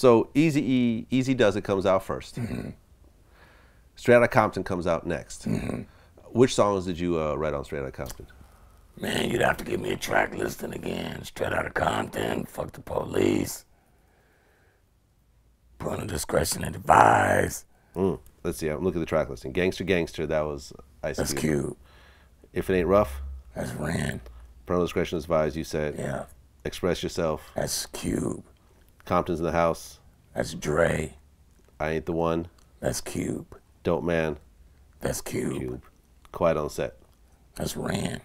So Easy Does It comes out first. Straight Outta Compton comes out next. Which songs did you write on Straight Outta Compton? Man, you'd have to give me a track listing again. Straight Outta Compton, Fuck the Police, Parental Discretion Advised. Let's see, I'm looking at the track listing. Gangster Gangster, that was Ice Cube. That's Cube. If It Ain't Rough? That's Ren. Parental Discretion Advised, you said. Yeah. Express Yourself. That's Cube. Compton's in the House. That's Dre. I Ain't the One. That's Cube. Dope Man. That's Cube. Quiet on Set. That's Ren.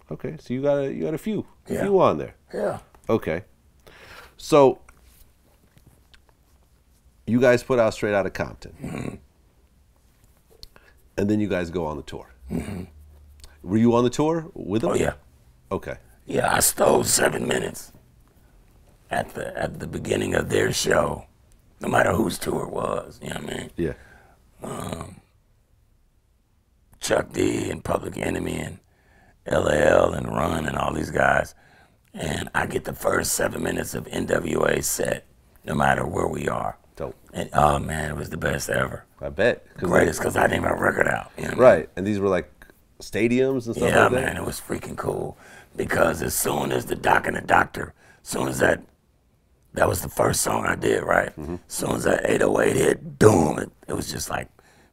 Okay, so you got a few Yeah. on there. Yeah. Okay. So you guys put out Straight Outta Compton. And then you guys go on the tour. Were you on the tour with them? Oh yeah. Okay. Yeah, I stole 7 minutes at the beginning of their show, no matter whose tour it was. You know what I mean? Yeah. Chuck D and Public Enemy and LL and Run and all these guys, and I get the first 7 minutes of N.W.A. set, no matter where we are. Dope. And oh man, it was the best ever. I bet. Greatest, because I didn't have a record out. You know what I mean? Right, and these were like stadiums and stuff Yeah, like that? man, it was freaking cool. Because as soon as the Doc and the Doctor, as soon as that was the first song I did, right? As soon as that 808 hit, boom, it was just like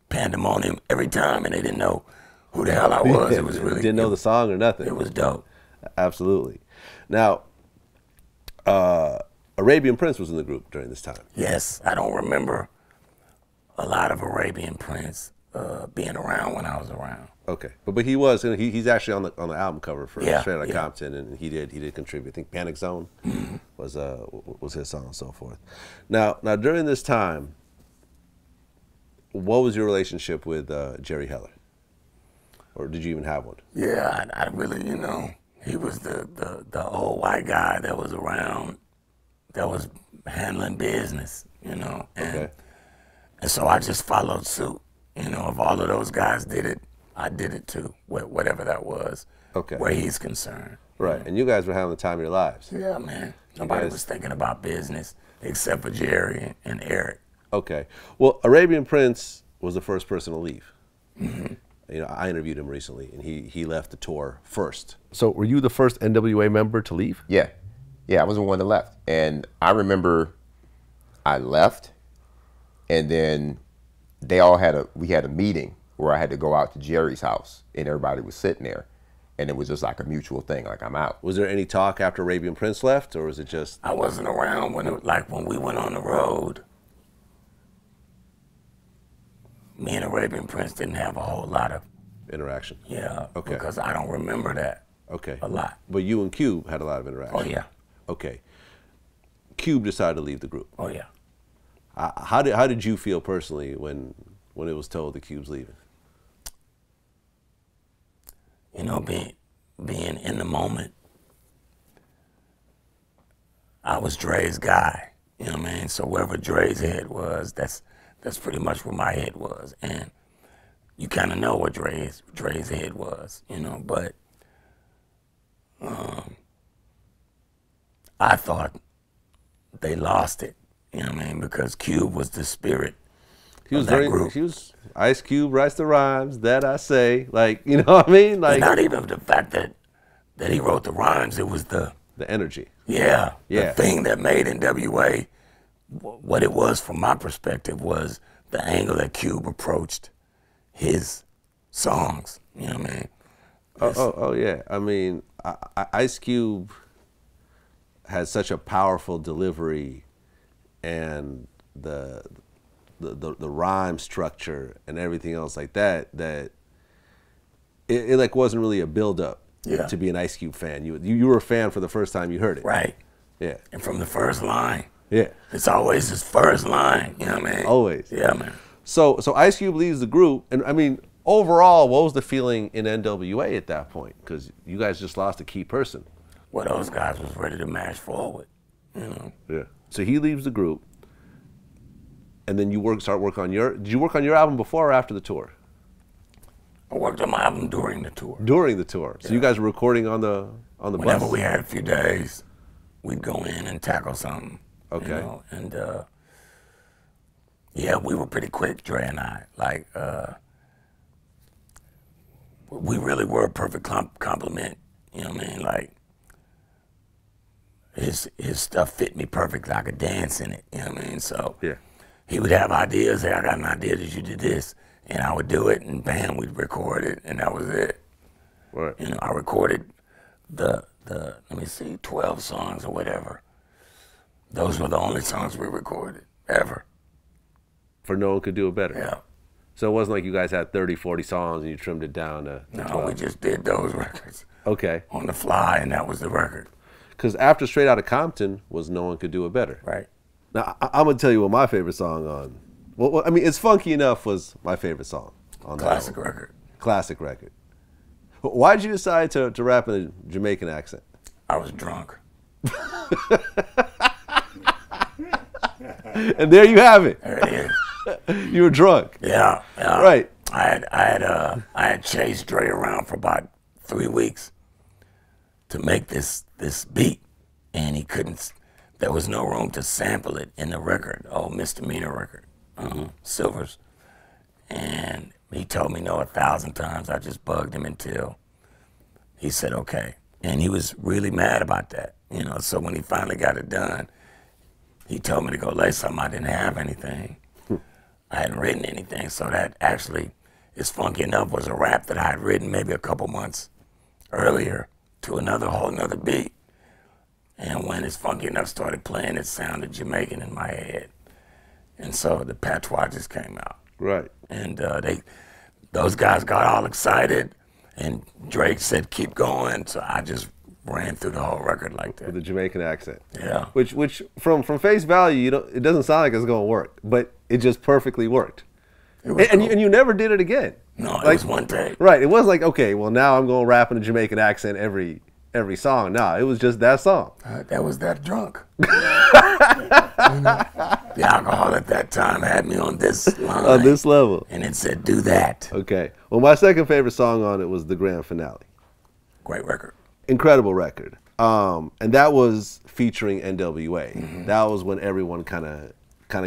pandemonium every time, and they didn't know who the hell I was. It was really didn't know the song or nothing. It was dope. Absolutely. Now, Arabian Prince was in the group during this time. Yes, I don't remember a lot of Arabian Prince being around when I was around. Okay, but he was, he's actually on the album cover for Yeah, Straight Outta yeah. Compton, and he did contribute. I think Panic Zone was his song and so forth. Now during this time, what was your relationship with Jerry Heller, or did you even have one? Yeah, I really, he was the old white guy that was around, that was handling business, and Okay. and so I just followed suit. If all of those guys did it, I did it too, whatever that was, Okay. where he's concerned. Right, and you guys were having the time of your lives. Yeah, man. Nobody was thinking about business except for Jerry and Eric. Okay. Well, Arabian Prince was the first person to leave. I interviewed him recently, and he left the tour first. So were you the first NWA member to leave? Yeah. Yeah, I was the one that left. And I remember I left, and then we had a meeting where I had to go out to Jerry's house, and everybody was sitting there, and it was just like a mutual thing, like I'm out. Was there any talk after Arabian Prince left, or was it just... I wasn't around when we went on the road. Me and Arabian Prince didn't have a whole lot of interaction? Yeah. Okay. Because I don't remember that. Okay. A lot. But you and Cube had a lot of interaction? Oh yeah. Okay. Cube decided to leave the group. Oh yeah. How did you feel personally when it was told that Cube's leaving? Being in the moment, I was Dre's guy. You know what I mean? So wherever Dre's head was, that's pretty much where my head was. And you kind of know what Dre's head was, but I thought they lost it, you know what I mean? Because Cube was the spirit. He was Ice Cube writes the rhymes that I say, like, you know what I mean? Like, not even the fact that he wrote the rhymes, it was the energy. Yeah. The thing that made NWA what it was from my perspective was the angle that Cube approached his songs. You know what I mean? Oh yeah. I mean, Ice Cube had such a powerful delivery, and the rhyme structure and everything else like that it like wasn't really a build up to be an Ice Cube fan. You were a fan for the first time you heard it. Right. Yeah. And from the first line. Yeah. It's always his first line. You know what I mean? Always. Yeah, man. So Ice Cube leaves the group, and I mean, overall, what was the feeling in NWA at that point? Because you guys just lost a key person. Well, those guys was ready to march forward. Yeah. So he leaves the group, and then you start work on your. Did you work on your album before or after the tour? I worked on my album during the tour. During the tour. So you guys were recording on the Whenever bus? we had a few days, we'd go in and tackle something. Okay. You know? And yeah, we were pretty quick, Dre and I. Like, we really were a perfect complement. You know what I mean? Like, his stuff fit me perfectly. I could dance in it. You know what I mean? So Yeah. he would have ideas. Hey, I got an idea that you did this, and I would do it, and bam, we'd record it, and that was it. Right. You know, I recorded the let me see, 12 songs or whatever. Those were the only songs we recorded ever. For No One Could Do It Better. Yeah. So it wasn't like you guys had 30, 40 songs and you trimmed it down to No, 12. we just did those records Okay. on the fly, and that was the record. Because after Straight Outta Compton was No One Could Do It Better. Right. Now, I'm going to tell you what my favorite song on, well, I mean, It's Funky Enough was my favorite song on that Classic album. record. Classic record. Why did you decide to rap in a Jamaican accent? I was drunk. And there you have it. There it is. You were drunk. Yeah. Right. I had chased Dre around for about 3 weeks to make this beat, and he couldn't. There was no room to sample it in the record, old misdemeanor record, Silvers. And he told me no 1,000 times. I just bugged him until he said okay. And he was really mad about that, you know. So when he finally got it done, he told me to go lay something. I didn't have anything. I hadn't written anything. So that actually, It's Funky Enough was a rap that I had written maybe a couple months earlier to whole nother beat. And when It's Funky Enough started playing, it sounded Jamaican in my head. And so the patois just came out. Right. And those guys got all excited, and Drake said, keep going. So I just ran through the whole record like that. With the Jamaican accent. Yeah. Which from face value, it doesn't sound like it's going to work, but it just perfectly worked. And you never did it again. No, it was one take. Right. It wasn't like, okay, well, now I'm going to rap in a Jamaican accent every song. No, it was just that song. That was that drunk. The alcohol at that time had me on this line. On this level. And it said, do that. Okay. Well, my second favorite song on it was the grand finale. Great record. Incredible record. And that was featuring N.W.A. That was when everyone kind of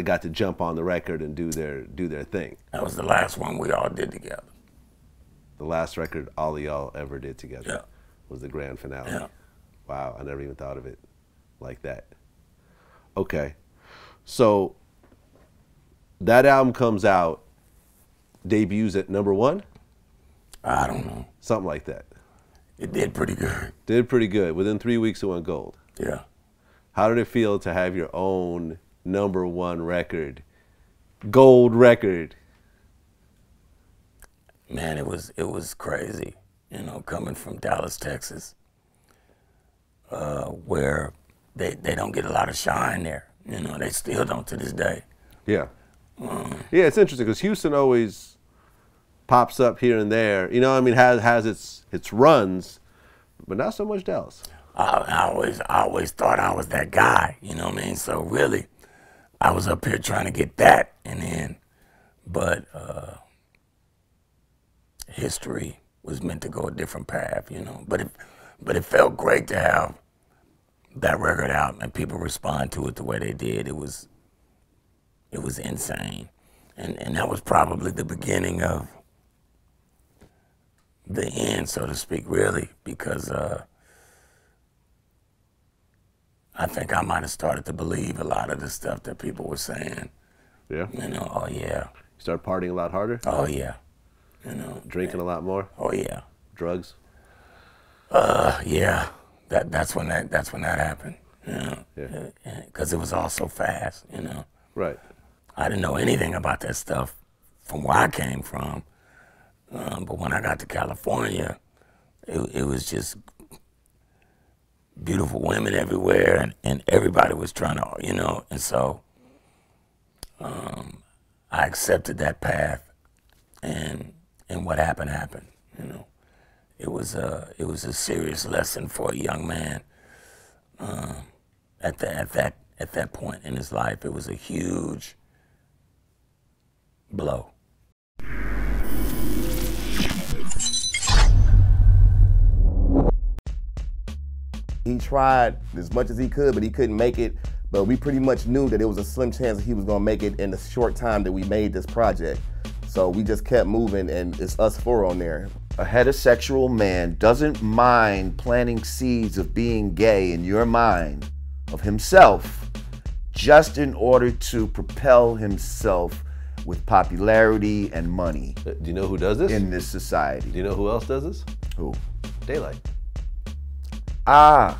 got to jump on the record and do their thing. That was the last one we all did together. The last record all of y'all ever did together. Yeah. Was the grand finale. Yeah. Wow, I never even thought of it like that. Okay, so that album comes out, debuts at #1? I don't know. Something like that. It did pretty good. Did pretty good. Within 3 weeks it went gold. Yeah. How did it feel to have your own #1 record, gold record? Man, it was crazy. You know, coming from Dallas, Texas, where they don't get a lot of shine there. You know, they still don't to this day. Yeah. Yeah, it's interesting because Houston always pops up here and there. You know, I mean, has its runs, but not so much Dallas. I always thought I was that guy. You know what I mean? So really, I was up here trying to get that, and then, but history was meant to go a different path, you know. But it felt great to have that record out and people respond to it the way they did. It was insane, and that was probably the beginning of the end, so to speak, really, because I think I might have started to believe a lot of the stuff that people were saying. Yeah. You know, oh yeah. You start partying a lot harder? Oh yeah. You know. Drinking a lot more? Oh yeah. Drugs? Yeah. That's when that happened. You know. Yeah. Because it was all so fast. You know. Right. I didn't know anything about that stuff from where I came from. But when I got to California, it was just beautiful women everywhere, and everybody was trying to, you know, and so I accepted that path, and what happened, you know. It was a serious lesson for a young man at that point in his life. It was a huge blow. He tried as much as he could, but he couldn't make it But we pretty much knew that it was a slim chance that he was gonna make it in the short time that we made this project. So we just kept moving, and it's us 4 on there. A heterosexual man doesn't mind planting seeds of being gay in your mind, of himself, just in order to propel himself with popularity and money. Do you know who does this? In this society. Do you know who else does this? Who? Daylight. Ah,